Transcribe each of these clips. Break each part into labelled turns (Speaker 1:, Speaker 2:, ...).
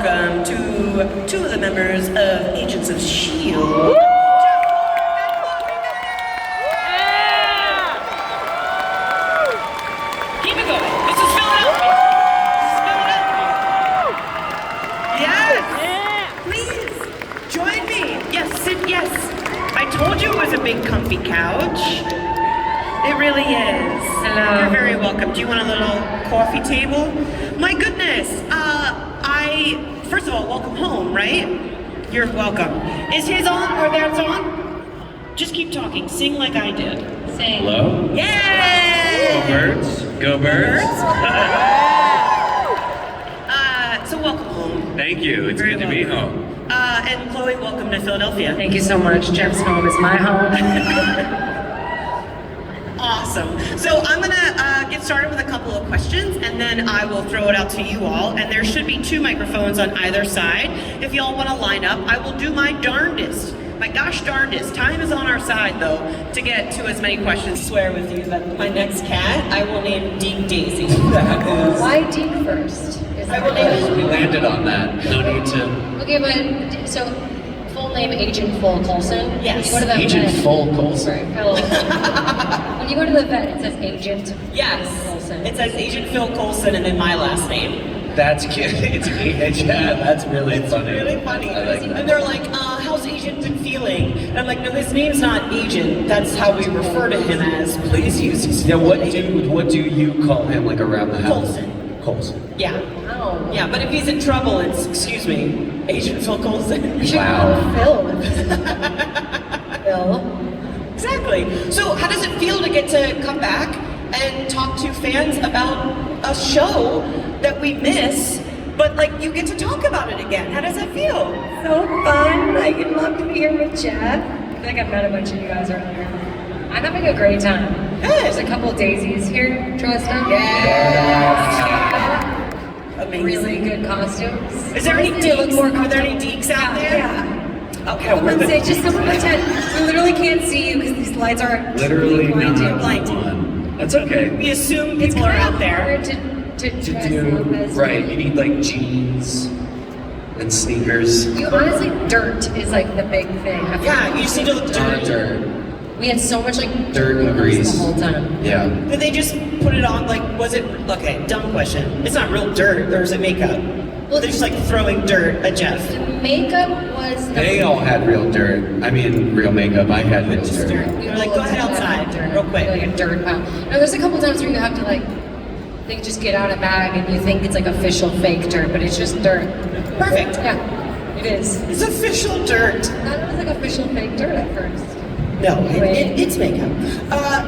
Speaker 1: welcome to two of the members of Agents of S.H.I.E.L.D. Keep it going. This is Philadelphia. This is Philadelphia. Yes. Please join me. Yes, sit. Yes. I told you it was a big, comfy couch. It really is.
Speaker 2: Hello.
Speaker 1: You're very welcome. Do you want a little coffee table? My goodness. First of all, welcome home, right? You're welcome. Is his on or that's on? Just keep talking. Sing like I did.
Speaker 2: Sing.
Speaker 3: Hello?
Speaker 1: Yay!
Speaker 3: Go birds. Go birds.
Speaker 1: So welcome home.
Speaker 3: Thank you. It's
Speaker 1: Very
Speaker 3: good to be
Speaker 1: welcome.
Speaker 3: home.
Speaker 1: And Chloe, welcome to Philadelphia.
Speaker 2: Thank you so much. Jeff's home is my home.
Speaker 1: Awesome. So I'm gonna get started with a couple of questions, and then I will throw it out to you all. And there should be 2 microphones on either side. If y'all want to line up, I will do my darndest. My gosh darndest. Time is on our side, though, to get to as many questions. I swear with you that my next cat, I will name Deke Daisy.
Speaker 2: Why Deke first?
Speaker 1: I will name
Speaker 3: We landed on that. No need to.
Speaker 2: Okay, but so full name Agent Full Coulson.
Speaker 1: Yes.
Speaker 2: When you go to the
Speaker 3: Agent
Speaker 2: vet,
Speaker 3: Full Coulson.
Speaker 2: Sorry, when you go to the vet, it says Agent.
Speaker 1: Yes.
Speaker 2: Coulson.
Speaker 1: It says Agent Phil Coulson and then my last name.
Speaker 3: That's cute. It's yeah, that's really funny.
Speaker 1: Really funny.
Speaker 3: I like that.
Speaker 1: And they're like, how's Agent been feeling? And I'm like, no, his name's not Agent. That's how we refer to him as. Please use his
Speaker 3: Yeah, what do you call him like around the house?
Speaker 1: Coulson.
Speaker 3: Coulson.
Speaker 1: Yeah.
Speaker 2: Wow.
Speaker 1: Yeah, but if he's in trouble, it's, excuse me, Agent Phil Coulson.
Speaker 2: You should
Speaker 3: Wow.
Speaker 2: call him Phil. Phil.
Speaker 1: Exactly. So how does it feel to get to come back and talk to fans about a show that we miss, but like you get to talk about it again? How does that feel?
Speaker 2: So fun. Like, I'd love to be here with Jeff. I feel like I've met a bunch of you guys earlier. I'm having a great time.
Speaker 1: Good.
Speaker 2: There's a couple of daisies here dressed up.
Speaker 1: Amazing.
Speaker 2: Really good costumes.
Speaker 1: Is there any
Speaker 2: Honestly, they look
Speaker 1: deeks?
Speaker 2: more
Speaker 1: Are there any
Speaker 2: comfortable.
Speaker 1: deeks out there?
Speaker 2: Yeah.
Speaker 1: Okay.
Speaker 2: Come on stage, just come pretend. We literally can't see you because these lights are
Speaker 3: Literally
Speaker 2: blinding.
Speaker 3: not
Speaker 1: blinding.
Speaker 3: on. That's okay.
Speaker 1: We assume
Speaker 2: It's
Speaker 1: people are
Speaker 2: kind
Speaker 1: out
Speaker 2: of
Speaker 1: there.
Speaker 2: hard to
Speaker 3: To
Speaker 2: dress
Speaker 3: do
Speaker 2: up as
Speaker 3: right, you need like jeans and sneakers.
Speaker 2: You honestly, dirt is like the big thing. I feel
Speaker 1: Yeah,
Speaker 2: like
Speaker 1: you just need to look dirty.
Speaker 3: Dirt.
Speaker 2: we had so much like
Speaker 3: Dirt and
Speaker 2: on us
Speaker 3: grease.
Speaker 2: the whole time.
Speaker 3: Yeah.
Speaker 1: Did they just put it on, like, was it, okay, dumb question. It's not real dirt, or is it makeup? Well, they're just like throwing dirt at Jeff.
Speaker 2: The makeup was the
Speaker 3: They all had real dirt. I mean, real makeup. I had real
Speaker 1: Just
Speaker 3: dirt.
Speaker 1: dirt. You're like, go ahead outside, real quick.
Speaker 2: Like a dirt pile. No, there's a couple times where you have to like, they just get out a bag and you think it's like official fake dirt, but it's just dirt.
Speaker 1: Perfect.
Speaker 2: Yeah, it is.
Speaker 1: It's official dirt.
Speaker 2: I thought it was like official fake dirt at first.
Speaker 1: No, it's makeup.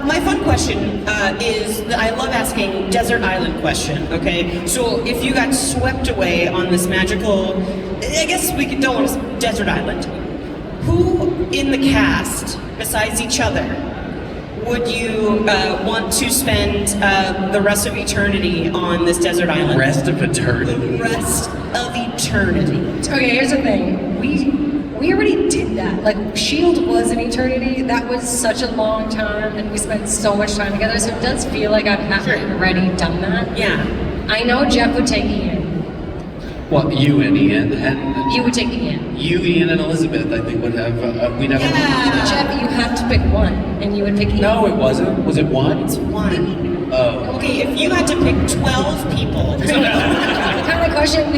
Speaker 1: My fun question is that I love asking desert island question, okay? So if you got swept away on this magical, I guess we could go on a desert island. Who in the cast, besides each other, would you want to spend the rest of eternity on this desert island?
Speaker 3: Rest of eternity.
Speaker 1: Rest of eternity.
Speaker 2: Okay, here's the thing. We already did that. Like, S.H.I.E.L.D. was an eternity. That was such a long time, and we spent so much time together, so it does feel like I've already done that.
Speaker 1: Yeah.
Speaker 2: I know Jeff would take Ian.
Speaker 3: Well, you and Ian, and
Speaker 2: You would take Ian.
Speaker 3: you, Ian, and Elizabeth, I think would have. We'd have.
Speaker 1: Yeah.
Speaker 2: Jeff, you have to pick one, and you would pick Ian.
Speaker 3: No, it wasn't. Was it one?
Speaker 1: It's one.
Speaker 3: Oh.
Speaker 1: Okay, if you had to pick 12 people,
Speaker 2: What kind of question?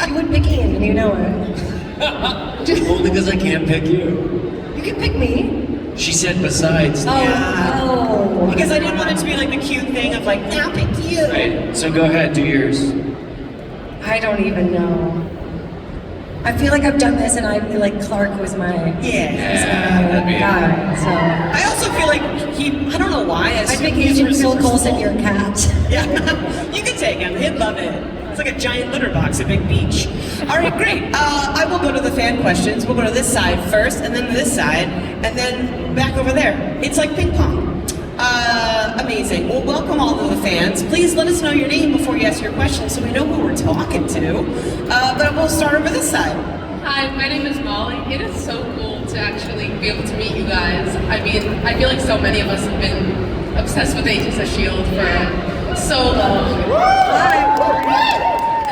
Speaker 2: You would pick Ian, and you know it.
Speaker 3: Only because I can't pick you.
Speaker 2: You can pick me.
Speaker 3: She said besides.
Speaker 2: Oh.
Speaker 1: because I didn't want it to be like the cute thing of like, now pick you.
Speaker 3: Right. So go ahead, do yours.
Speaker 2: I don't even know. I feel like I've done this, and I feel like Clark was my
Speaker 3: that'd be it.
Speaker 2: guy. So
Speaker 1: I also feel like I don't know why.
Speaker 2: I'd pick Agent Phil Coulson, your cat.
Speaker 1: Yeah, you can take him. He'd love it. It's like a giant litter box at Big Beach. All right, great. I will go to the fan questions. We'll go to this side first, and then this side, and then back over there. It's like ping pong. Amazing. Well, welcome all of the fans. Please let us know your name before you ask your question so we know who we're talking to. But we'll start over this side.
Speaker 4: Hi, my name is Molly. It is so cool to actually be able to meet you guys. I mean, I feel like so many of us have been obsessed with Agents of S.H.I.E.L.D. for so long. And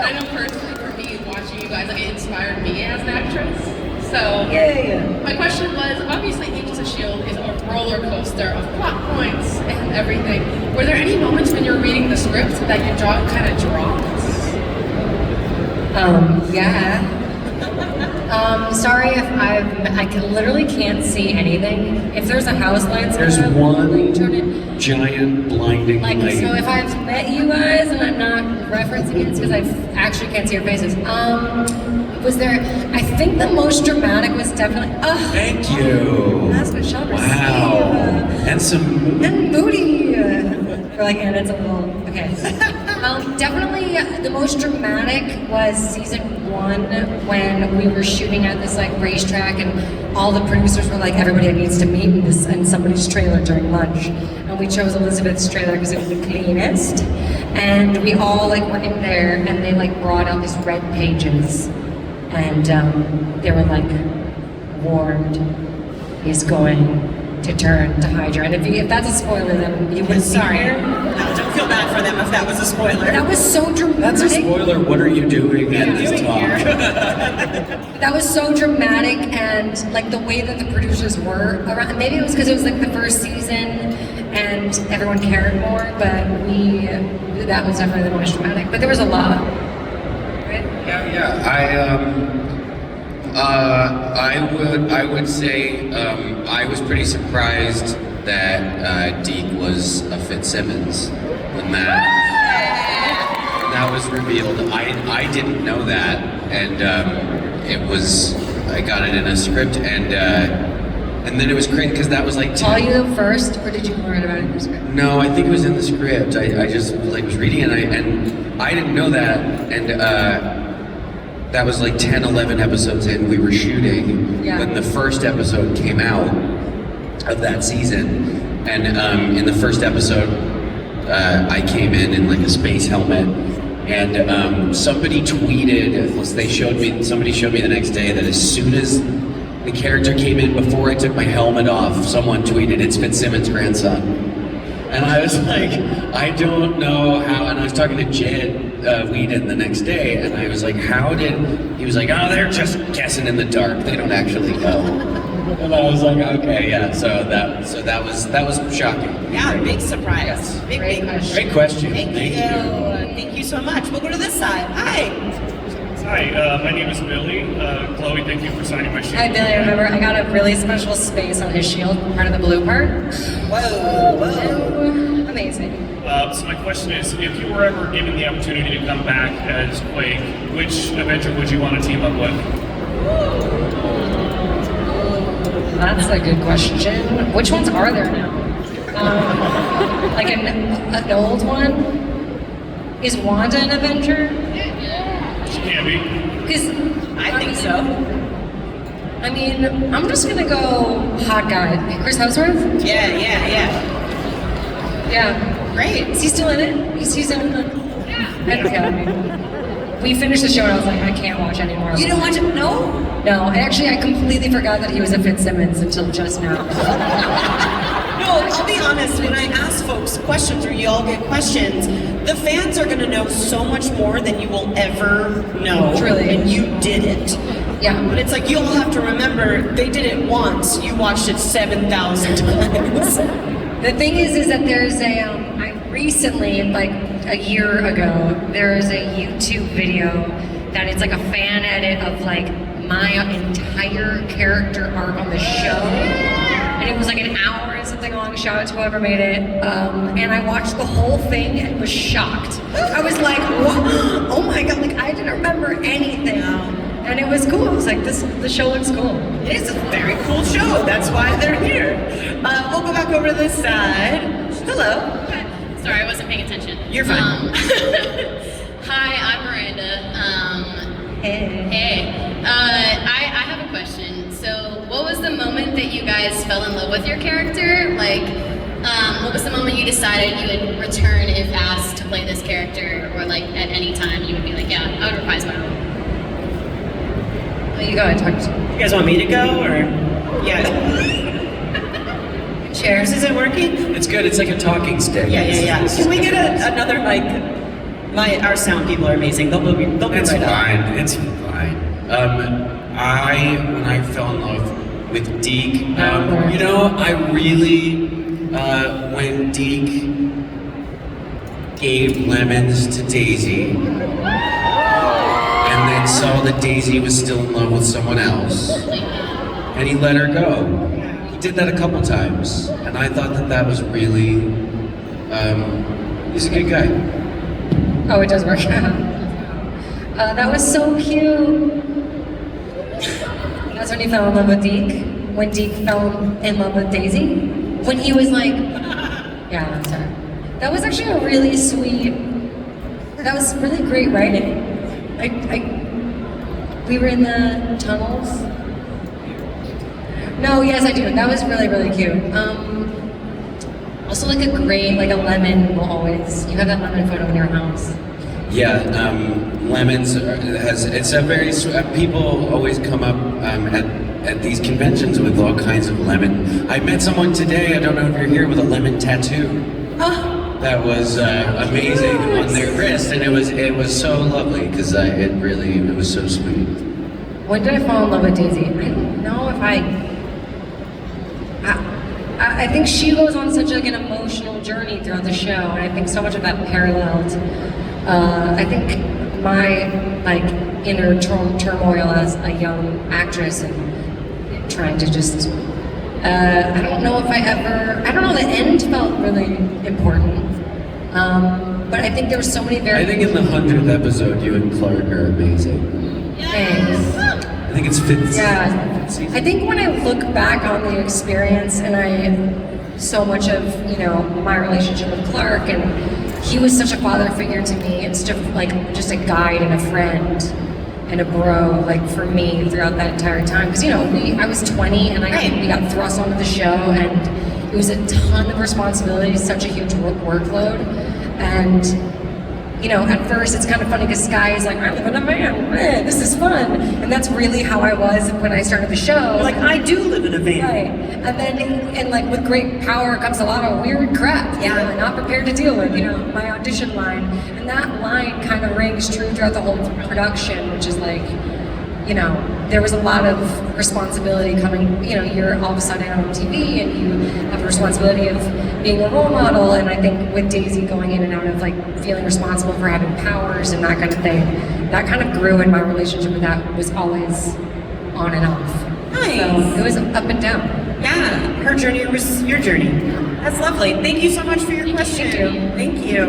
Speaker 4: I know personally for me, watching
Speaker 2: dropped. Yeah. Sorry if I literally can't see anything. If there's a house lights,
Speaker 3: There's
Speaker 2: like,
Speaker 3: one
Speaker 2: turn it.
Speaker 3: giant blinding
Speaker 2: Like,
Speaker 3: light.
Speaker 2: so if I've met you guys and I'm not referencing it, it's because I actually can't see your faces. Was there, I think the most dramatic was definitely,
Speaker 3: Thank you.
Speaker 2: That's what Shelby
Speaker 3: Wow. And some.
Speaker 2: and booty. We're like, and it's a little, okay. Definitely the most dramatic was season 1 when we were shooting at this like racetrack and all the producers were like, everybody needs to meet in this in somebody's trailer during lunch. And we chose Elizabeth's trailer because it was the cleanest. And we all like went in there and they like brought out these red pages. And they were like, warned, he's going to turn to Hydra. And if that's a spoiler, then you wouldn't
Speaker 1: Sorry.
Speaker 2: be here.
Speaker 1: No, don't feel bad for them if that was a spoiler.
Speaker 2: That was so dramatic.
Speaker 3: That's a spoiler. What are you doing at this
Speaker 1: doing
Speaker 3: talk?
Speaker 1: here?
Speaker 2: That was so dramatic, and like the way that the producers were around. Maybe it was because it was like the first season, and everyone cared more. But that was definitely the most dramatic. But there was a lot. Right?
Speaker 3: Yeah. I would say I was pretty surprised that Deke was a Fitzsimmons when that was revealed. I didn't know that, and I got it in a script, and then it was great because that was like.
Speaker 2: Saw you first, or did you learn about it in the script?
Speaker 3: No, I think it was in the script. I just like was reading it, and I didn't know that, and that was like 10, 11 episodes in. We were shooting when the first episode came out of that season, and in the first episode, I came in like a space helmet, and somebody tweeted. Somebody showed me the next day that as soon as the character came in, before I took my helmet off, someone tweeted, "It's Fitzsimmons' grandson." And I was like, I don't know how, and I was talking to Jed Whedon the next day, and I was like, he was like, oh, they're just guessing in the dark, they don't actually know. And I was like, okay, yeah, so that was shocking.
Speaker 1: Yeah, big surprise.
Speaker 3: Yes.
Speaker 1: Big question.
Speaker 3: Great question.
Speaker 1: Thank you. Thank you so much. We'll go to this side. Hi.
Speaker 5: Hi, my name is Billy. Chloe, thank you for signing my shield.
Speaker 2: Hi, Billy. Remember, I got a really special space on his shield, part of the blue part.
Speaker 1: Whoa.
Speaker 2: Amazing.
Speaker 5: So my question is, if you were ever given the opportunity to come back as Quake, which Avenger would you want to team up with?
Speaker 2: That's a good question. Which ones are there now? Like an old one? Is Wanda an Avenger?
Speaker 5: She can be.
Speaker 2: Because
Speaker 1: I think so.
Speaker 2: I mean, I'm just gonna go hot guy. Chris Hemsworth?
Speaker 1: Yeah.
Speaker 2: Yeah.
Speaker 1: Great.
Speaker 2: Is he still in it? He's in it. Okay. We finished the show and I was like, I can't watch anymore.
Speaker 1: You don't watch it? No?
Speaker 2: No, I completely forgot that he was a Fitzsimmons until just now.
Speaker 1: No, I'll be honest, when I ask folks questions or you all get questions, the fans are gonna know so much more than you will ever know.
Speaker 2: Truly.
Speaker 1: And you did it.
Speaker 2: Yeah.
Speaker 1: But it's like, you'll have to remember, they did it once, you watched it 7,000 times.
Speaker 2: The thing is that there's I recently, like a year ago, there's a YouTube video that it's like a fan edit of like my entire character arc on the show. And it was like an hour and something long. Shout out to whoever made it. And I watched the whole thing and was shocked. I was like, what? Oh my God, like I didn't remember anything. And it was cool. I was like, the show looks cool.
Speaker 1: It is a very cool show, that's why they're here. We'll go back over to this side. Hello.
Speaker 6: Sorry, I wasn't paying attention.
Speaker 1: You're fine.
Speaker 6: Hi, I'm Miranda. Hey. I have a question. So, what was the moment that you guys fell in love with your character? Like, what was the moment you decided you would return if asked to play this character, or like at any time you would be like, yeah, I would reprise my role?
Speaker 2: You go ahead, talk to
Speaker 1: You guys want me to go, or? Yeah.
Speaker 2: Cheers.
Speaker 1: Is it working?
Speaker 3: It's good. It's like a talking stick.
Speaker 1: Yeah. Can we get another mic? Our sound people are amazing. They'll be
Speaker 3: It's
Speaker 1: right up.
Speaker 3: fine. It's fine. When I fell in love with Deke, I really when Deke gave lemons to Daisy, and then saw that Daisy was still in love with someone else, and he let her go. He did that a couple times, and I thought that was really, he's a good guy.
Speaker 2: Oh, it does work out. That was so cute. That's when you fell in love with Deke? When Deke fell in love with Daisy? When he was like, yeah, I'm sorry. That was actually a really sweet, that was really great writing. We were in the tunnels. No, yes I do. That was really, really cute. Also like a great, like a lemon will always, you have that lemon photo in your house.
Speaker 3: Yeah, lemons it's a very, people always come up at these conventions with all kinds of lemon. I met someone today, I don't know if you're here, with a lemon tattoo.
Speaker 2: Oh.
Speaker 3: That was amazing on their wrist, and it was so lovely because it was so sweet.
Speaker 2: When did I fall in love with Daisy? I don't know if I think she goes on such like an emotional journey throughout the show, and I think so much of that paralleled. I think my like inner turmoil as a young actress and trying to just. I don't know if I don't know, the end felt really important. But I think there were so many very...
Speaker 3: I think in the 100th episode, you and Clark are amazing.
Speaker 2: Thanks.
Speaker 3: I think it's fifth.
Speaker 2: Yeah.
Speaker 3: Season.
Speaker 2: I think when I look back on the experience and so much of, my relationship with Clark, and he was such a father figure to me, it's just a guide and a friend. And a bro, like for me, throughout that entire time. Because I was 20 and we got thrust onto the show, and it was a ton of responsibility, such a huge workload. And at first it's kind of funny because Sky is like, I live in a van, this is fun. And that's really how I was when I started the show.
Speaker 1: Like, I do live in a van.
Speaker 2: Right. And then, with great power comes a lot of weird crap. I'm not prepared to deal with, my audition line. And that line kind of rings true throughout the whole production, which is like, there was a lot of responsibility coming, you're all of a sudden on TV and you have a responsibility of being a role model, and I think with Daisy going in and out of like feeling responsible for having powers and that kind of thing, that kind of grew, and my relationship with that was always on and off.
Speaker 1: Nice.
Speaker 2: So it was up and down.
Speaker 1: Yeah, her journey was your journey. That's lovely. Thank you so much for your question. Thank you.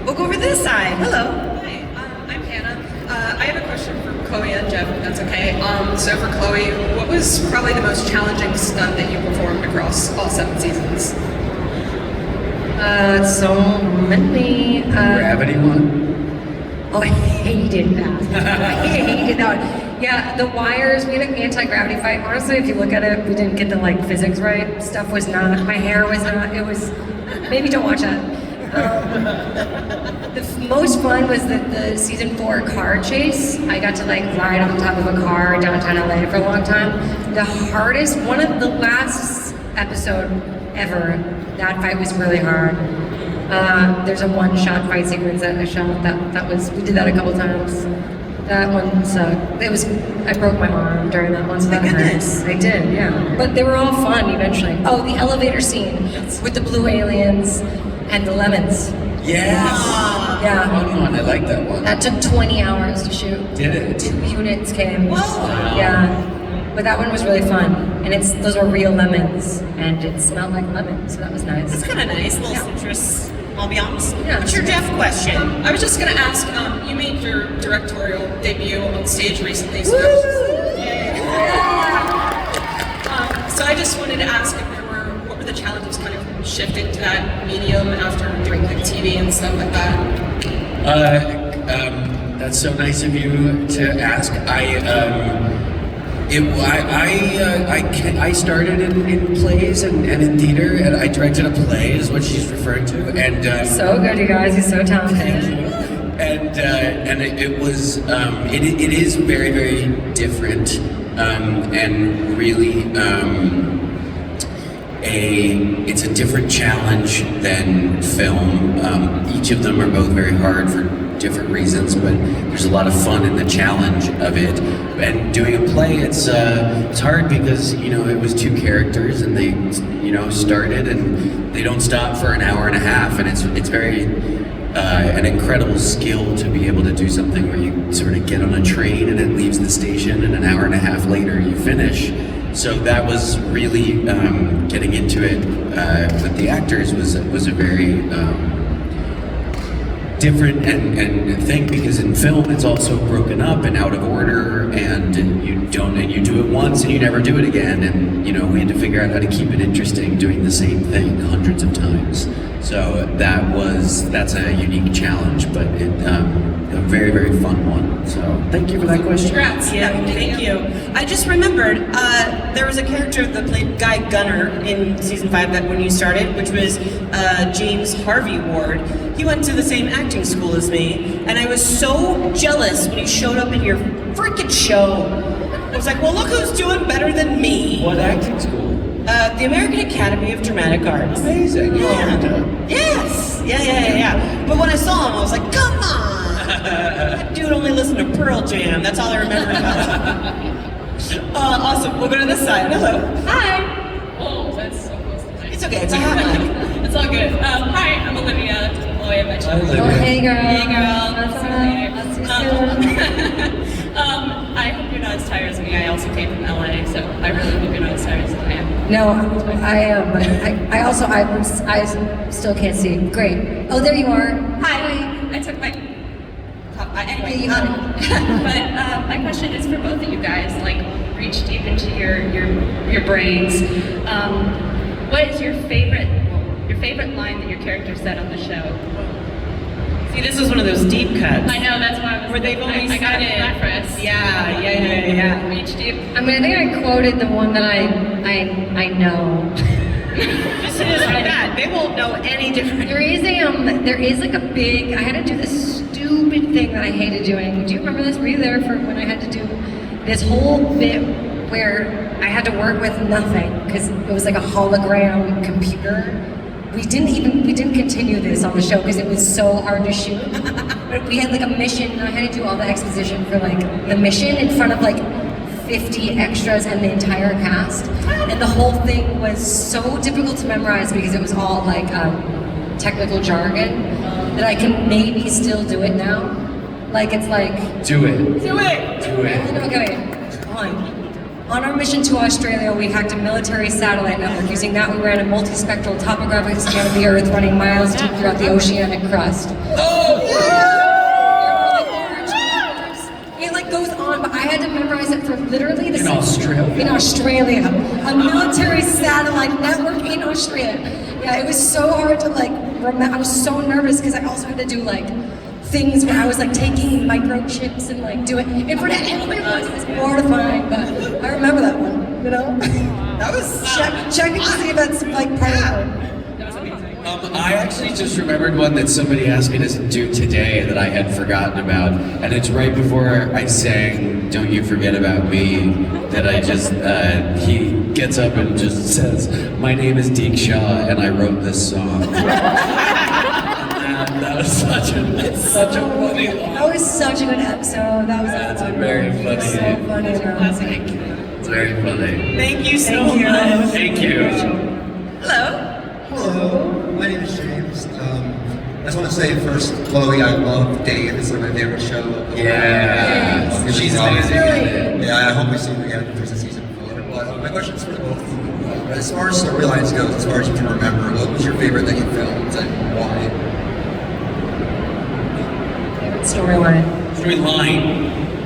Speaker 1: We'll go over this side. Hello.
Speaker 7: Hi, I'm Hannah. I have a question for Chloe and Jeff, if that's okay. So for Chloe, what was probably the most challenging stunt that you performed across all 7 seasons?
Speaker 2: So many.
Speaker 3: Gravity one?
Speaker 2: Oh, I hated that. I hated that one. Yeah, the wires, we had an anti-gravity fight. Honestly, if you look at it, we didn't get the physics right. Stuff was not, my hair was not, it was, maybe don't watch that. The most fun was the season 4 car chase. I got to ride on top of a car downtown LA for a long time. The hardest, one of the last episode ever, that fight was really hard. There's a one-shot fight sequence that I shot. We did that a couple times. That one sucked. I broke my arm during that one, so that hurt. I did, yeah. But they were all fun eventually. Oh, the elevator scene with the blue aliens and the lemons.
Speaker 3: Yes!
Speaker 2: Yeah.
Speaker 3: Fun one, I like that one.
Speaker 2: That took 20 hours to shoot.
Speaker 3: Did it?
Speaker 2: 2 units came.
Speaker 1: Whoa.
Speaker 2: Yeah. But that one was really fun. And those were real lemons. And it smelled like lemon, so that was nice.
Speaker 1: That's kind of nice. A little citrus, I'll be honest.
Speaker 2: Yeah.
Speaker 1: What's your Jeff question?
Speaker 7: I was just going to ask, you made your directorial debut on stage recently, so so I just wanted to ask if what were the challenges kind of shifting to that medium after doing TV and stuff like that?
Speaker 3: That's so nice of you to ask. I started in plays and in theater, and I directed a play, is what she's referring to. And
Speaker 2: so good, you guys. You're so talented.
Speaker 3: And it was it is very, very different, and really it's a different challenge than film. Each of them are both very hard for different reasons, but there's a lot of fun in the challenge of it. And doing a play, it's hard because it was 2 characters, and they started and they don't stop for an hour and a half, and it's very an incredible skill to be able to do something where you sort of get on a train and it leaves the station, and an hour and a half later you finish. So that was really getting into it with the actors was a very different and thing, because in film it's also broken up and out of order, and you do it once and you never do it again, and we had to figure out how to keep it interesting doing the same thing hundreds of times. So that's a unique challenge, but a very, very fun one. So thank you for that question.
Speaker 1: Congrats. Yeah, thank you. I just remembered there was a character that played Guy Gunner in season 5 that when you started, which was James Harvey Ward. He went to the same acting school as me, and I was so jealous when he showed up in your freaking show. I was like, well, look who's doing better than me.
Speaker 3: What acting school?
Speaker 1: The American Academy of Dramatic Arts.
Speaker 3: Amazing.
Speaker 1: Yeah. Yes. Yeah. But when I saw him, I was like, come on. That dude only listened to Pearl Jam. That's all I remember about him. Awesome. We'll go to this side. Hello.
Speaker 8: Hi. Oh, that's so close to me.
Speaker 1: It's okay. It's a hot mic.
Speaker 8: It's all good. Hi, I'm Olivia. Chloe, I met you.
Speaker 3: Olivia.
Speaker 2: Oh, hey girl.
Speaker 8: Hey girl.
Speaker 2: That's
Speaker 8: That's
Speaker 2: see you soon.
Speaker 8: I hope you're not as tired as me. I also came from LA, so I really hope you're not as tired as I am.
Speaker 2: No, I am, but I still can't see. Great. Oh, there you are.
Speaker 8: Hi. I took my top. Anyway,
Speaker 2: You got it.
Speaker 8: but my question is for both of you guys. Like, reach deep into your brains. What is your favorite line that your character said on the show?
Speaker 1: See, this was one of those deep cuts.
Speaker 8: I know, that's why I was.
Speaker 1: Where they've only
Speaker 8: I got
Speaker 1: said
Speaker 8: a
Speaker 1: it.
Speaker 8: preface.
Speaker 1: Yeah.
Speaker 8: Reach deep.
Speaker 2: I mean, I think I quoted the one that I know.
Speaker 1: Just it is like that. They won't know any different.
Speaker 2: There is like a big. I had to do this stupid thing that I hated doing. Do you remember this? Were you there for when I had to do this whole bit where I had to work with nothing because it was like a hologram computer? We didn't continue this on the show because it was so hard to shoot. But we had like a mission, and I had to do all the exposition for like the mission in front of like 50 extras and the entire cast. And the whole thing was so difficult to memorize because it was all like technical jargon that I can maybe still do it now. Like it's like
Speaker 3: Do it.
Speaker 2: Okay, on our mission to Australia, we hacked a military satellite network. Using that, we ran a multispectral topographic scan of the Earth running miles deep throughout the oceanic crust. It like goes on, but I had to memorize it for literally the
Speaker 3: In Australia?
Speaker 2: In Australia. A military satellite network in Australia. Yeah, it was so hard to like remember. I was so nervous because I also had to do like things where I was like taking microchips and like doing in front of everyone. It was mortifying, but I remember that one,
Speaker 1: That was
Speaker 2: Checking to see if that's like part of it.
Speaker 3: I actually just remembered one that somebody asked me to do today that I had forgotten about, and it's right before I sang "Don't You Forget About Me" that I just he gets up and just says, "My name is Deke Shaw, and I wrote this song." That was such a funny line.
Speaker 2: That was such a good episode. That was
Speaker 3: That's a very funny.
Speaker 2: so funny.
Speaker 3: It's very funny.
Speaker 1: Thank you so much.
Speaker 3: Thank you.
Speaker 1: Hello.
Speaker 9: Hello, my name is James. I just want to say first, Chloe, I love Dave. It's like my favorite show.
Speaker 3: Yeah. She's amazing.
Speaker 9: Yeah, I hope we see her again if there's a season 4. But my question is for both of you. As far as storylines goes, as far as you can remember, what was your favorite that you filmed and why?
Speaker 2: Storyline.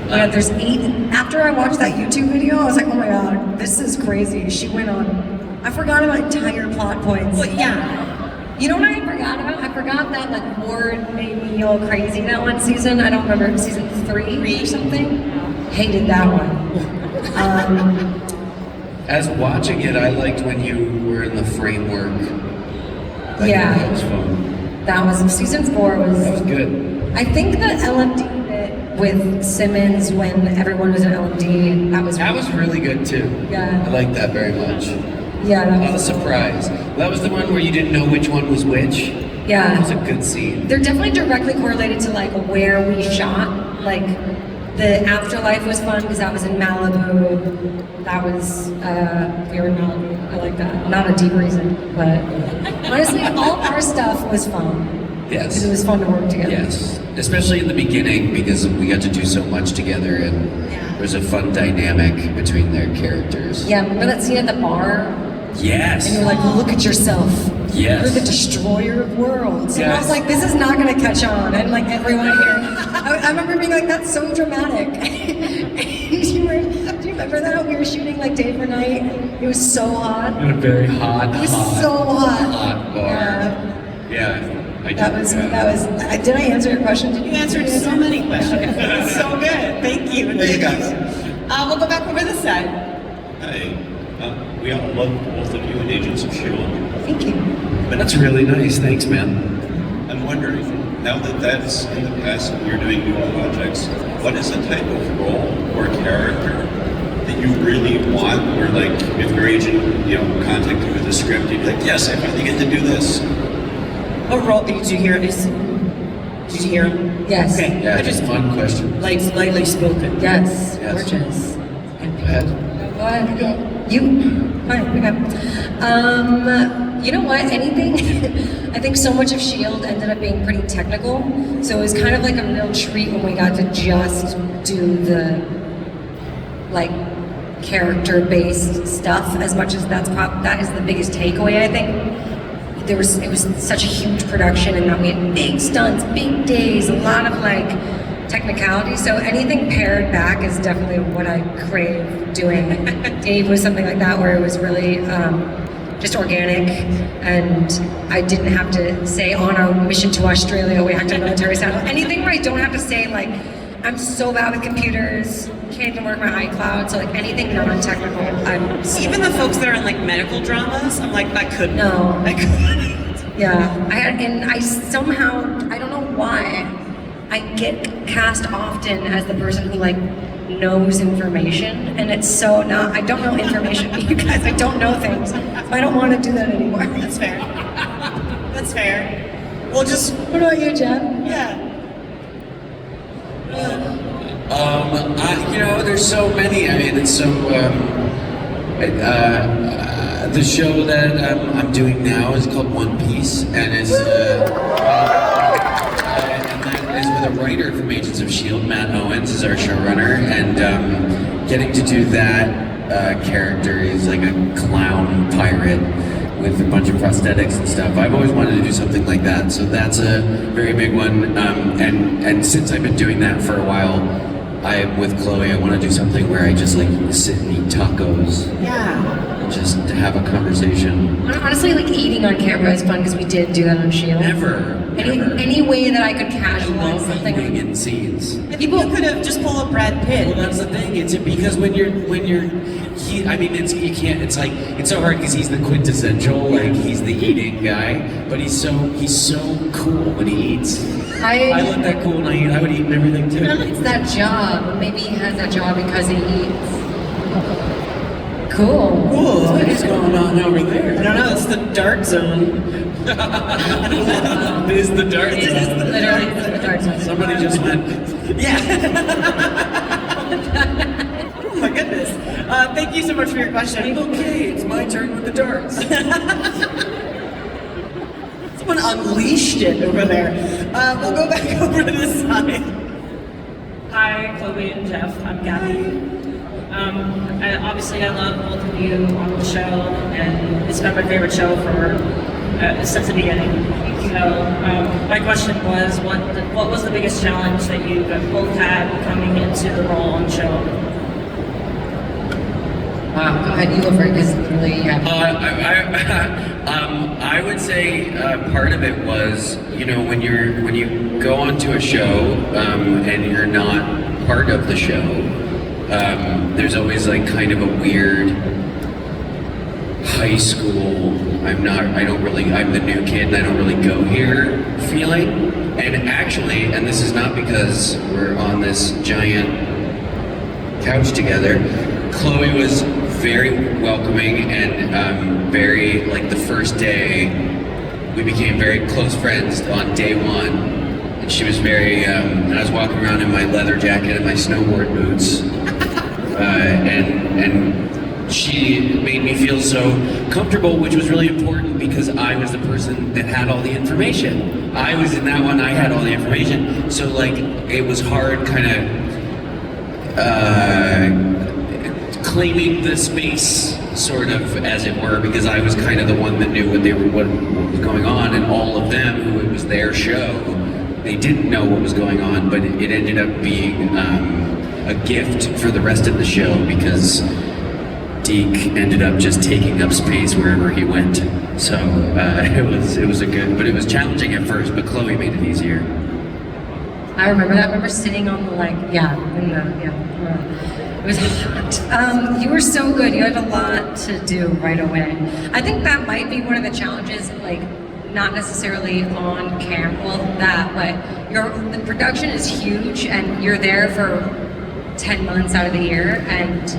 Speaker 2: Yeah, there's 8. After I watched that YouTube video, I was like, oh my god, this is crazy. She went on. I forgot about entire plot points.
Speaker 1: Well, yeah.
Speaker 2: You know what I forgot about? I forgot that like Ward made me all crazy that one season. I don't remember, season 3 or something. Hated that one.
Speaker 3: As watching it, I liked when you were in the framework.
Speaker 2: Yeah.
Speaker 3: That was fun.
Speaker 2: That was season 4 was.
Speaker 3: That was good.
Speaker 2: I think the LMD bit with Simmons when everyone was in LMD,
Speaker 3: That was really good too.
Speaker 2: Yeah.
Speaker 3: I liked that very much.
Speaker 2: Yeah, that
Speaker 3: Not a
Speaker 2: was
Speaker 3: surprise. That was the one where you didn't know which one was which.
Speaker 2: Yeah.
Speaker 3: That was a good scene.
Speaker 2: They're definitely directly correlated to like where we shot. Like the afterlife was fun because that was in Malibu. That was we were in Malibu. I like that. Not a deep reason, but honestly, all our stuff was fun.
Speaker 3: Yes.
Speaker 2: Because it was fun to work together.
Speaker 3: Yes, especially in the beginning because we got to do so much together, and there was a fun dynamic between their characters.
Speaker 2: Yeah, remember that scene at the bar?
Speaker 3: Yes.
Speaker 2: And you're like, look at yourself.
Speaker 3: Yes.
Speaker 2: You're the destroyer of words. And I was
Speaker 3: Yes.
Speaker 2: like, this is not going to catch on. And like everyone here, I remember being like, that's so dramatic. And do you remember that? We were shooting like day for night. It was so hot.
Speaker 3: In a very hot,
Speaker 2: It was so hot.
Speaker 3: hot bar.
Speaker 2: Yeah.
Speaker 3: I did.
Speaker 2: That was, did I answer your question? Did
Speaker 1: You answered so many questions. So good. Thank you.
Speaker 9: Thank you, guys.
Speaker 1: We'll go back over this side.
Speaker 10: Hi. We all love both of you in Agents of S.H.I.E.L.D.
Speaker 2: Thank you.
Speaker 10: But
Speaker 3: That's really nice. Thanks, man.
Speaker 10: I'm wondering, now that that's in the past and you're doing new projects, what is the type of role or character that you really want? Or like, if your agent, contacted you with a script, you'd be like, yes, I finally get to do this.
Speaker 1: A role? Did you hear? Did you hear him?
Speaker 2: Yes.
Speaker 1: Okay.
Speaker 3: Yeah,
Speaker 1: I
Speaker 3: just
Speaker 1: just
Speaker 3: fun question.
Speaker 1: lightly spoken.
Speaker 2: Yes.
Speaker 3: Yes.
Speaker 2: Gorgeous.
Speaker 3: Go ahead.
Speaker 2: Go ahead. You. Fine. Okay. You know what? Anything. I think so much of S.H.I.E.L.D. ended up being pretty technical, so it was kind of like a real treat when we got to just do the like character-based stuff. As much as that is the biggest takeaway, I think. It was such a huge production, and that we had big stunts, big days, a lot of like technicality. So anything pared back is definitely what I crave doing. Dave was something like that, where it was really just organic, and I didn't have to say on our mission to Australia we had to military style. Anything where I don't have to say like, I'm so bad with computers, can't even work my iCloud, so like anything non-technical, I'm so
Speaker 1: Even the folks that are in like medical dramas, I'm like, I couldn't.
Speaker 2: No.
Speaker 1: I couldn't.
Speaker 2: Yeah, I somehow, I don't know why, I get cast often as the person who like knows information, and it's so not, I don't know information, you guys, I don't know things, so I don't want to do that anymore.
Speaker 1: That's fair. That's fair. We'll just,
Speaker 2: What about you, Jeff?
Speaker 1: yeah.
Speaker 3: There's so many. I mean, it's so. The show that I'm doing now is called One Piece, and it's and that is with a writer from Agents of S.H.I.E.L.D. Matt Owens is our showrunner, and getting to do that character is like a clown pirate with a bunch of prosthetics and stuff. I've always wanted to do something like that, so that's a very big one. And since I've been doing that for a while, with Chloe, I want to do something where I just like sit and eat tacos.
Speaker 1: Yeah.
Speaker 3: And just have a conversation.
Speaker 2: Honestly, like eating on camera is fun because we did do that on S.H.I.E.L.D.
Speaker 3: Never.
Speaker 2: Any way that I could
Speaker 3: I
Speaker 2: casualize
Speaker 3: love
Speaker 2: something.
Speaker 3: eating in scenes.
Speaker 1: People could have just pulled a Brad Pitt.
Speaker 3: Well, that's the thing. It's because when you're you can't. It's like it's so hard because he's the quintessential, like he's the eating guy, but he's so cool when he eats. I look that cool when I eat. I would eat and everything too.
Speaker 2: It's that job. Maybe he has that job because he eats. Cool.
Speaker 3: What is going on over there?
Speaker 1: I don't know, it's the dark zone.
Speaker 3: It is the dark
Speaker 2: It is
Speaker 3: zone.
Speaker 2: literally the dark zone.
Speaker 3: Somebody just went.
Speaker 1: Yeah. Oh my goodness. Thank you so much for your question.
Speaker 3: Okay, it's my turn with the darts.
Speaker 1: Someone unleashed it over there. We'll go back over to this side.
Speaker 11: Hi, Chloe and Jeff. I'm Gabby. Obviously, I love both of you on the show, and it's been my favorite show since the beginning. My question was, what was the biggest challenge that you both had coming into the role on the show?
Speaker 2: Wow, go ahead, you go first, because really you have.
Speaker 3: I would say part of it was, when you go onto a show and you're not part of the show, there's always like kind of a weird high school, I'm the new kid and I don't really go here feeling. And actually, and this is not because we're on this giant couch together, Chloe was very welcoming and very, like the first day, we became very close friends on day one. And she was very, and I was walking around in my leather jacket and my snowboard boots. And she made me feel so comfortable, which was really important because I was the person that had all the information. I was in that one, I had all the information. So like, it was hard kind of claiming the space, sort of, as it were, because I was kind of the one that knew what was going on, and all of them, who it was their show, they didn't know what was going on, but it ended up being a gift for the rest of the show because Deke ended up just taking up space wherever he went. So it was a good, but it was challenging at first, but Chloe made it easier.
Speaker 2: I remember that. I remember sitting on the it was hot. You were so good. You had a lot to do right away. I think that might be one of the challenges, like not necessarily on camera, but the production is huge and you're there for 10 months out of the year, and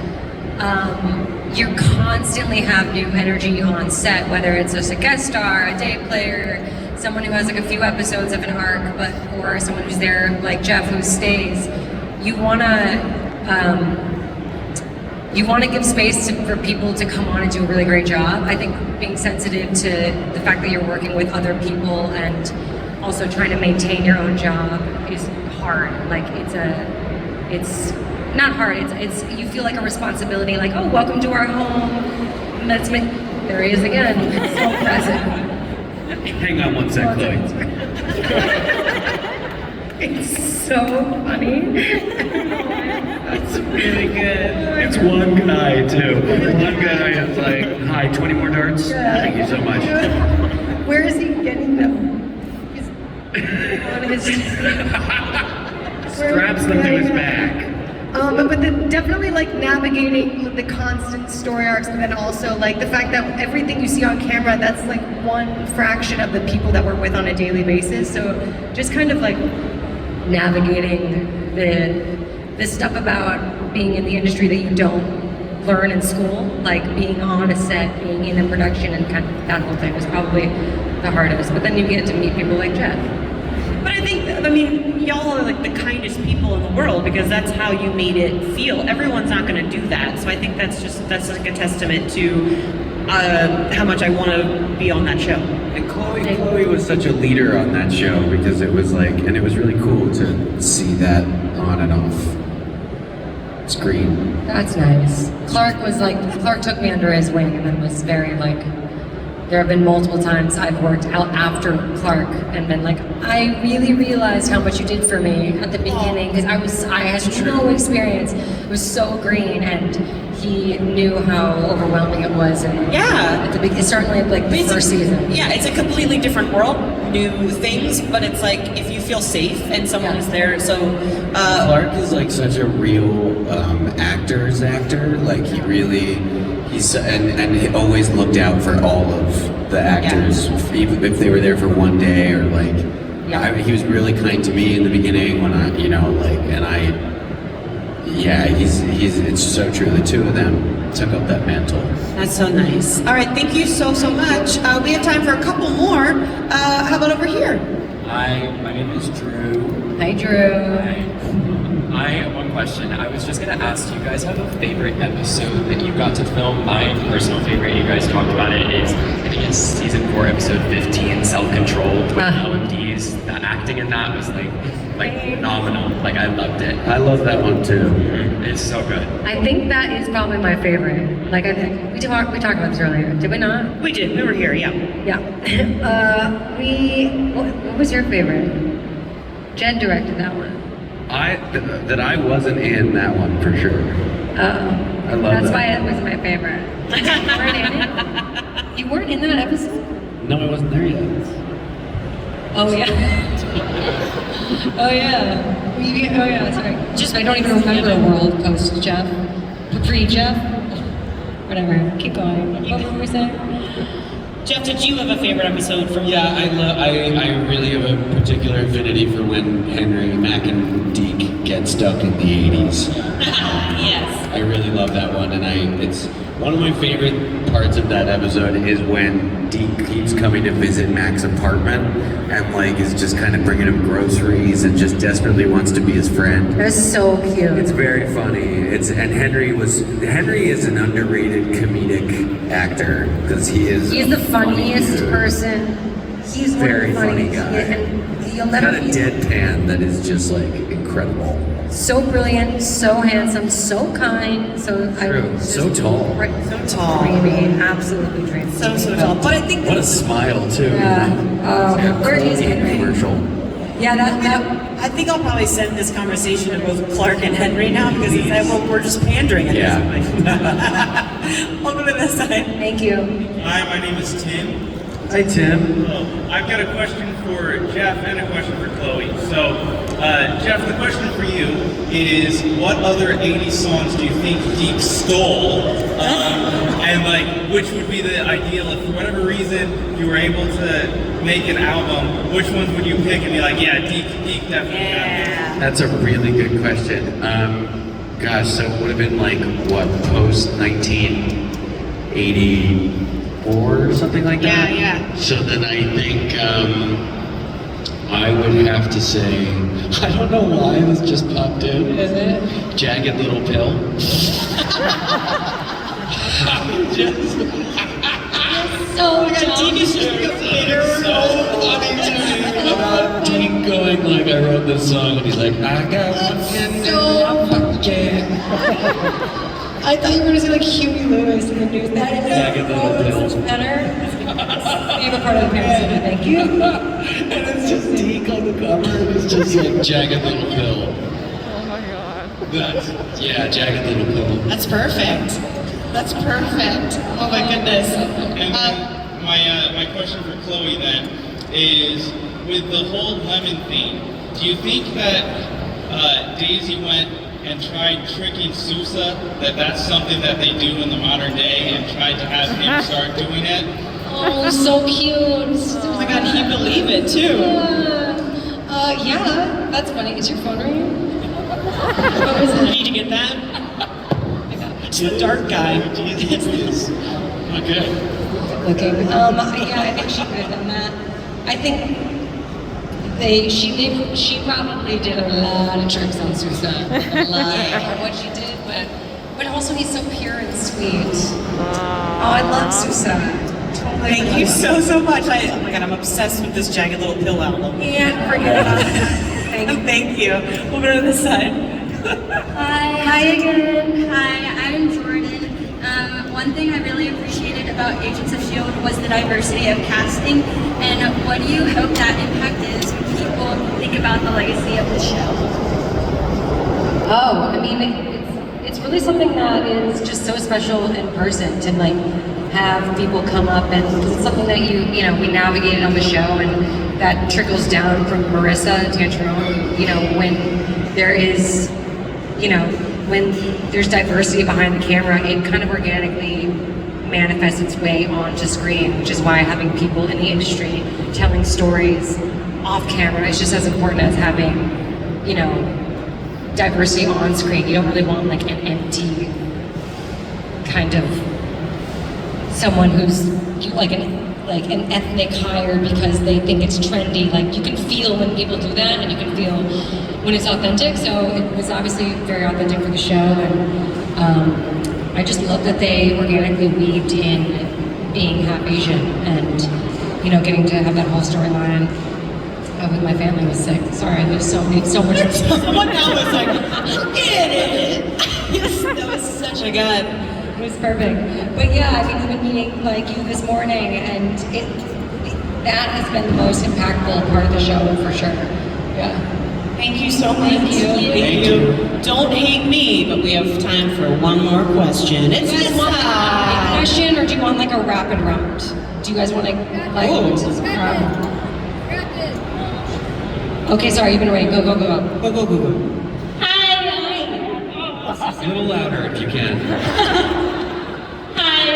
Speaker 2: you constantly have new energy on set, whether it's just a guest star, a day player, someone who has like a few episodes of an arc, or someone who's there like Jeff who stays. You wanna give space for people to come on and do a really great job. I think being sensitive to the fact that you're working with other people and also trying to maintain your own job is hard. Like it's not hard, it's you feel like a responsibility, like, oh, welcome to our home. And there he is again, so present.
Speaker 3: Hang on one sec, Chloe.
Speaker 2: It's so funny.
Speaker 5: It's really good. It's one guy too. One guy is like, hi, 20 more darts?
Speaker 2: Yeah.
Speaker 5: Thank you so much.
Speaker 2: Where is he getting them? He's on his
Speaker 5: Straps them to his back.
Speaker 12: But definitely like navigating the constant story arcs, but then also like the fact that everything you see on camera, that's like one fraction of the people that we're with on a daily basis. So just kind of like navigating the stuff about being in the industry that you don't learn in school, like being on a set, being in a production, and kind of that whole thing was probably the hardest. But then you get to meet people like Jeff.
Speaker 1: But I mean, y'all are like the kindest people in the world because that's how you made it feel. Everyone's not going to do that. So I think that's like a testament to how much I want to be on that show.
Speaker 3: And Chloe was such a leader on that show because it was like, and it was really cool to see that on and off screen.
Speaker 2: That's nice. Clark took me under his wing and then was very like, there have been multiple times I've worked out after Clark and been like, I really realized how much you did for me at the beginning because I had no experience. It was so green, and he knew how overwhelming it was. And
Speaker 1: yeah,
Speaker 2: it's certainly like the first season.
Speaker 1: Yeah, it's a completely different world, new things, but it's like if you feel safe and someone's there. So
Speaker 3: Clark is like such a real actor's actor. Like he's he always looked out for all of the actors, even if they were there for one day or like. He was really kind to me in the beginning when it's so true. The two of them took up that mantle.
Speaker 1: That's so nice. All right, thank you so much. We have time for a couple more. How about over here?
Speaker 13: Hi, my name is Drew.
Speaker 2: Hi, Drew.
Speaker 13: I have one question. I was just going to ask, do you guys have a favorite episode that you got to film? My personal favorite, you guys talked about it, is I think it's season 4, episode 15, Self-Controlled with LMDs. The acting in that was like phenomenal. Like I loved it.
Speaker 3: I love that one too.
Speaker 13: It's so good.
Speaker 2: I think that is probably my favorite. Like I think we talked about this earlier, did we not?
Speaker 1: We did. We were here. Yeah.
Speaker 2: Yeah. What was your favorite? Jen directed that one.
Speaker 3: That I wasn't in that one for sure. I love
Speaker 2: That's
Speaker 3: that.
Speaker 2: why it was my favorite. You weren't in it? You weren't in that episode?
Speaker 3: No, I wasn't there yet.
Speaker 2: Oh yeah. Oh yeah. Oh yeah. Sorry. Just I don't even remember a world post Jeff, pre-Jeff. Whatever. Keep going. What were we saying?
Speaker 1: Jeff, did you have a favorite episode from?
Speaker 3: Yeah, I really have a particular affinity for when Henry, Mac, and Deke get stuck in the 80s.
Speaker 1: Yes.
Speaker 3: I really love that one, and it's one of my favorite parts of that episode is when Deke keeps coming to visit Mac's apartment and like is just kind of bringing him groceries and just desperately wants to be his friend.
Speaker 2: That was so cute.
Speaker 3: It's very funny. Henry is an underrated comedic actor because
Speaker 2: He's the funniest person. He's
Speaker 3: very
Speaker 2: one of the
Speaker 3: funny
Speaker 2: funniest,
Speaker 3: guy.
Speaker 2: and you'll never
Speaker 3: Got a deadpan that is just like incredible.
Speaker 2: So brilliant, so handsome, so kind, so
Speaker 3: So tall.
Speaker 1: So tall.
Speaker 2: Dreamy, absolutely dreamy.
Speaker 1: So tall. But I think
Speaker 3: What a smile too.
Speaker 2: Yeah. Where is Henry?
Speaker 3: Commercial.
Speaker 2: Yeah, that.
Speaker 1: I think I'll probably send this conversation to both Clark and Henry now because it's like, well, we're just pandering at this point. I'll go to this side.
Speaker 2: Thank you.
Speaker 14: Hi, my name is Tim.
Speaker 3: Hi, Tim.
Speaker 14: I've got a question for Jeff and a question for Chloe. So, Jeff, the question for you is, what other 80s songs do you think Deke stole? And like, which would be the ideal, if for whatever reason you were able to make an album, which ones would you pick and be like, yeah, Deke definitely got it?
Speaker 3: That's a really good question. Gosh, so it would have been like, what, post 1984 or something like that?
Speaker 1: Yeah.
Speaker 3: So then I think I would have to say, I don't know why this just popped in. Is it? Jagged Little Pill.
Speaker 2: So
Speaker 3: Deke is so funny to me about Deke going like, I wrote this song, and he's like, I got one yeah.
Speaker 2: I thought you were going to say like Huey Lewis in the news. That is
Speaker 3: Jagged Little Pill.
Speaker 2: so much better. Favorite part of the parents, thank you.
Speaker 3: And it's just Deke on the cover, and it's just like Jagged Little Pill.
Speaker 4: Oh my god.
Speaker 3: Yeah, Jagged Little Pill.
Speaker 1: That's perfect. That's perfect. Oh my goodness.
Speaker 14: And my question for Chloe then is, with the whole lemon theme, do you think that Daisy went and tried tricking Sousa, that's something that they do in the modern day, and tried to have him start doing it?
Speaker 2: Oh, so cute.
Speaker 1: Oh my god, he'd believe it too.
Speaker 2: Yeah, that's funny. Is your phone ringing?
Speaker 1: What was it? Need to get that? It's the dark guy.
Speaker 3: Okay.
Speaker 2: Yeah, I think she could have done that. I think she probably did a lot of tricks on Sousa. A lot of what she did, but also he's so pure and sweet. Oh, I love Sousa. Totally.
Speaker 1: Thank you so much. Oh my god, I'm obsessed with this Jagged Little Pill album.
Speaker 2: Can't forget about it.
Speaker 1: Thank you. We'll go to this side.
Speaker 15: Hi again. Hi, I'm Jordan. One thing I really appreciated about Agents of S.H.I.E.L.D. was the diversity of casting, and what do you hope that impact is when people think about the legacy of the show?
Speaker 2: Oh, I mean, it's really something that is just so special in person to like have people come up, and it's something that we navigated on the show, and that trickles down from Marissa to Tangerone, when there is, when there's diversity behind the camera, it kind of organically manifests its way onto screen, which is why having people in the industry telling stories off camera is just as important as having, diversity on screen. You don't really want like an empty kind of someone who's like an ethnic hire because they think it's trendy. Like you can feel when people do that, and you can feel when it's authentic. So it was obviously very authentic for the show, and I just love that they organically weaved in being half Asian, and getting to have that whole storyline with my family was sick. Sorry, there's so much.
Speaker 1: Someone now was like, get it. Yes, that was such a god.
Speaker 2: It was perfect. But yeah, I mean, even meeting like you this morning, and that has been the most impactful part of the show for sure. Yeah.
Speaker 1: Thank you so much.
Speaker 2: Thank you.
Speaker 1: Don't hate me, but we have time for one more question. It's
Speaker 2: Do you guys want a question, or do you want like a rapid round? Do you guys want to like? Okay, sorry, you've been waiting. Go.
Speaker 6: Hi.
Speaker 3: A little louder if you can.
Speaker 6: Hi,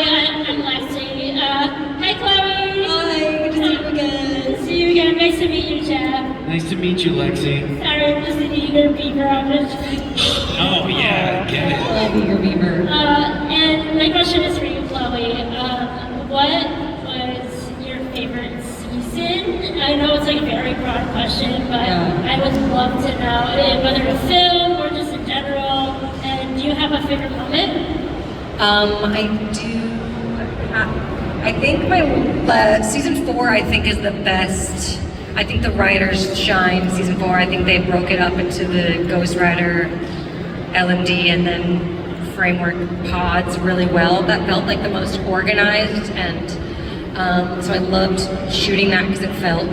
Speaker 6: I'm Lexi. Hi, Chloe.
Speaker 2: Hi, good to see you again.
Speaker 6: Good to see you again. Nice to meet you, Jeff.
Speaker 3: Nice to meet you, Lexi.
Speaker 6: Sorry, I'm just an eager beaver on this.
Speaker 3: Oh yeah, I get it.
Speaker 2: I love eager beaver.
Speaker 16: question, but I would love to know whether to film or just in general. And do you have a favorite moment?
Speaker 2: I do. I think my season 4, I think, is the best. I think the writers shine season 4. I think they broke it up into the Ghost Rider, LMD, and then framework pods really well. That felt like the most organized, and so I loved shooting that because it felt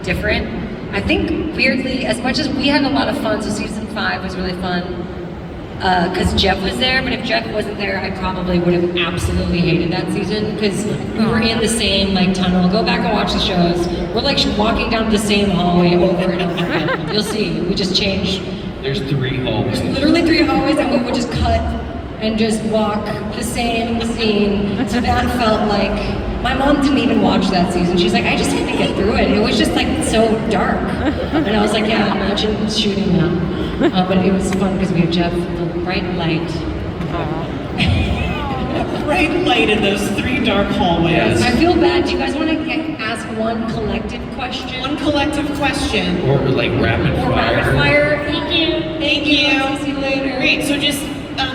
Speaker 2: different. I think weirdly, as much as we had a lot of fun, so season 5 was really fun because Jeff was there, but if Jeff wasn't there, I probably would have absolutely hated that season because we were in the same like tunnel. Go back and watch the shows. We're like walking down the same hallway over and over again. You'll see, we just changed.
Speaker 3: There's 3 hallways.
Speaker 2: Literally 3 hallways, and we would just cut and just walk the same scene. So that felt like, my mom didn't even watch that season. She's like, I just had to get through it. It was just like so dark. And I was like, yeah, imagine shooting that. But it was fun because we had Jeff, the bright light.
Speaker 1: Bright light in those 3 dark hallways.
Speaker 2: I feel bad. Do you guys want to ask one collective question?
Speaker 1: One collective question.
Speaker 3: Or like rapid fire.
Speaker 2: Rapid fire.
Speaker 1: Thank you. Thank you.
Speaker 2: See you later.
Speaker 1: Great. So just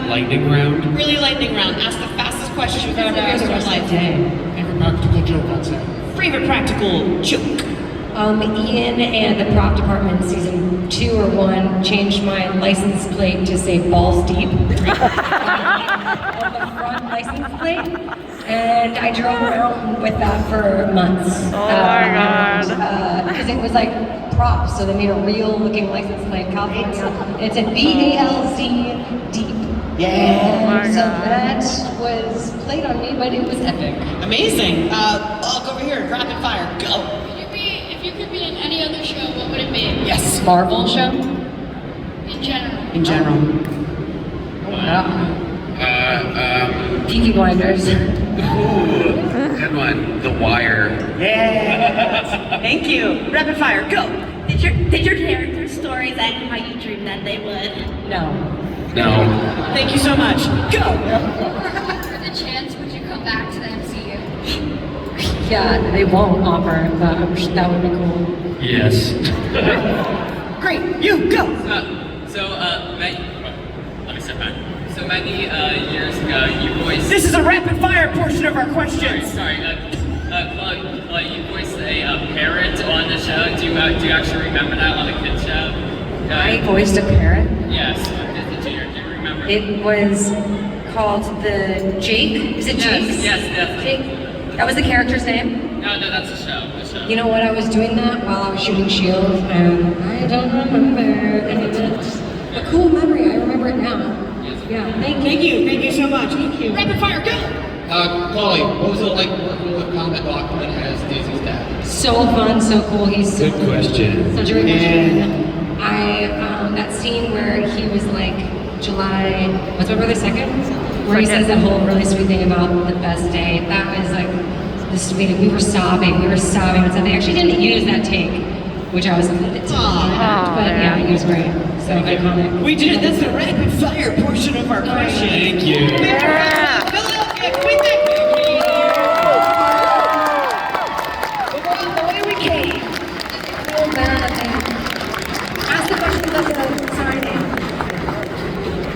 Speaker 3: lightning round.
Speaker 1: Really lightning round. Ask the fastest question you've ever asked in your life.
Speaker 17: Favorite practical joke on set.
Speaker 1: Favorite practical joke.
Speaker 2: Ian and the prop department season 2 or 1 changed my license plate to say balls deep on the front license plate, and I drove around with that for months.
Speaker 18: Oh my God.
Speaker 2: Because it was like props, so they made a real looking license plate, California. And it said BALZ deep.
Speaker 1: Yeah.
Speaker 2: Oh my God. So that was played on me, but it was epic.
Speaker 1: Amazing. I'll go over here. Rapid fire. Go.
Speaker 16: If you could be in any other show, what would it be?
Speaker 1: Yes.
Speaker 2: Marvel show?
Speaker 16: In general.
Speaker 1: In general.
Speaker 2: Peaky Blinders.
Speaker 3: Ooh, good one. The Wire.
Speaker 1: Yeah. Thank you. Rapid fire. Go.
Speaker 16: Did your character's stories end how you dreamed that they would?
Speaker 2: No.
Speaker 3: No.
Speaker 1: Thank you so much. Go.
Speaker 16: For the chance, would you come back to the MCU?
Speaker 2: Yeah, they won't offer, but I'm sure that would be cool.
Speaker 3: Yes.
Speaker 1: Great. You go.
Speaker 13: Let me step back. So many years ago, you voiced.
Speaker 1: This is a rapid fire portion of our questions.
Speaker 13: Sorry. Claude, you voiced a parrot on the show. Do you actually remember that on the kids show?
Speaker 2: I voiced a parrot?
Speaker 13: Yes. Do you remember?
Speaker 2: It was called the Jake. Is it Jake?
Speaker 13: Yes, definitely.
Speaker 2: Jake. That was the character's name?
Speaker 13: No, that's the show.
Speaker 2: You know what? I was doing that while I was shooting S.H.I.E.L.D. and I don't remember any of it. A cool memory. I remember it now. Yeah.
Speaker 1: Thank you. Thank you so much. Thank you. Rapid fire. Go.
Speaker 17: Chloe, what was it like working with Combat Document as Daisy's dad?
Speaker 2: So fun, so cool. He's so
Speaker 3: Good question.
Speaker 2: Such a great question. That scene where he was like, July, what's my brother's second? Where he says that whole really sweet thing about the best day. That was like the sweetest. We were sobbing on set. They actually didn't use that take, which I was a bit disappointed at, but yeah, he was great. So iconic.
Speaker 1: We did it. That's the rapid fire portion of our question.
Speaker 3: Thank you.
Speaker 1: Big round